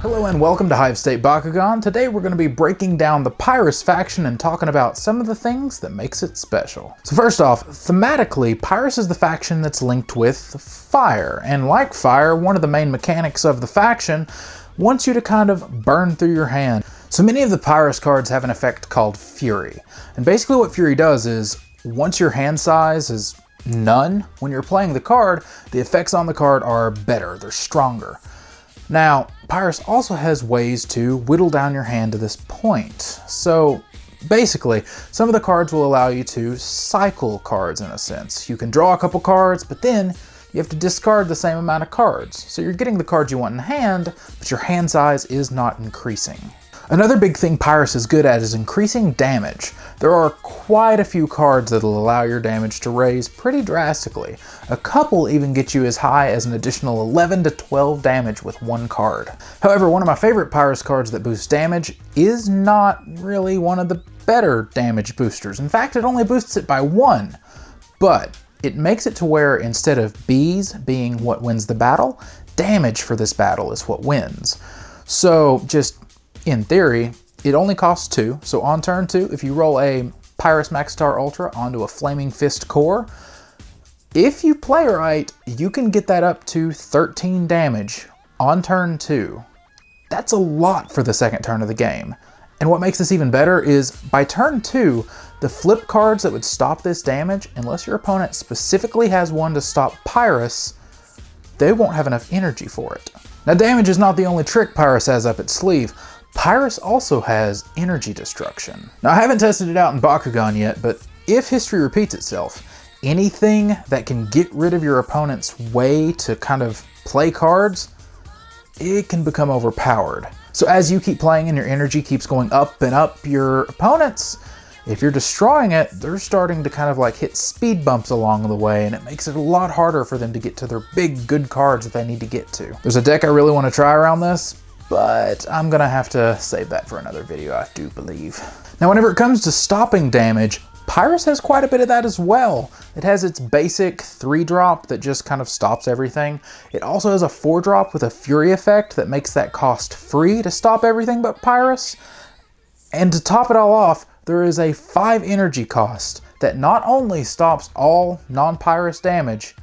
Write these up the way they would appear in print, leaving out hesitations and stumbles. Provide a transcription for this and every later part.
Hello and welcome to HiveState Bakugan. Today we're going to be breaking down the Pyrus faction and talking about some of the things that makes it special. So first off, thematically, Pyrus is the faction that's linked with fire. And like fire, one of the main mechanics of the faction wants you to kind of burn through your hand. So many of the Pyrus cards have an effect called Fury. And basically what Fury does is, once your hand size is none, when you're playing the card, the effects on the card are better, they're stronger. Now, Pyrus also has ways to whittle down your hand to this point. So basically, some of the cards will allow you to cycle cards in a sense. You can draw a couple cards, but then you have to discard the same amount of cards. So you're getting the cards you want in hand, but your hand size is not increasing. Another big thing Pyrus is good at is increasing damage. There are quite a few cards that will allow your damage to raise pretty drastically. A couple even get you as high as an additional 11 to 12 damage with one card. However, one of my favorite Pyrus cards that boosts damage is not really one of the better damage boosters. In fact, it only boosts it by 1, but it makes it to where instead of bees being what wins the battle, damage for this battle is what wins. So just in theory, it only costs 2, so on turn 2, if you roll a Pyrus Maxstar Ultra onto a Flaming Fist core, if you play right, you can get that up to 13 damage on turn 2. That's a lot for the second turn of the game. And what makes this even better is, by turn 2, the flip cards that would stop this damage, unless your opponent specifically has one to stop Pyrus, they won't have enough energy for it. Now, damage is not the only trick Pyrus has up its sleeve. Pyrus also has energy destruction. Now, I haven't tested it out in Bakugan yet, but if history repeats itself, anything that can get rid of your opponent's way to kind of play cards, it can become overpowered. So as you keep playing and your energy keeps going up and up, your opponents, if you're destroying it, they're starting to kind of like hit speed bumps along the way, and it makes it a lot harder for them to get to their big good cards that they need to get to. There's a deck I really want to try around this, but I'm gonna have to save that for another video, I do believe. Now, whenever it comes to stopping damage, Pyrus has quite a bit of that as well. It has its basic 3-drop that just kind of stops everything. It also has a 4-drop with a Fury effect that makes that cost free to stop everything but Pyrus. And to top it all off, there is a 5 energy cost that not only stops all non-Pyrus damage,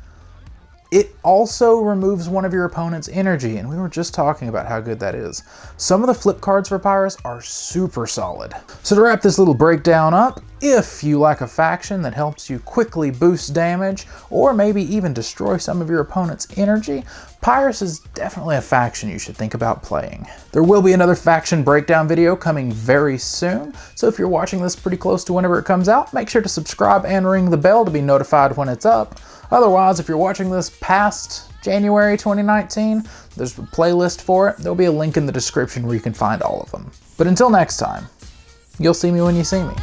it also removes one of your opponent's energy, and we were just talking about how good that is. Some of the flip cards for Pyrus are super solid. So to wrap this little breakdown up, if you like a faction that helps you quickly boost damage, or maybe even destroy some of your opponent's energy, Pyrus is definitely a faction you should think about playing. There will be another faction breakdown video coming very soon, so if you're watching this pretty close to whenever it comes out, make sure to subscribe and ring the bell to be notified when it's up. Otherwise, if you're watching this past January 2019, there's a playlist for it. There'll be a link in the description where you can find all of them. But until next time, you'll see me when you see me.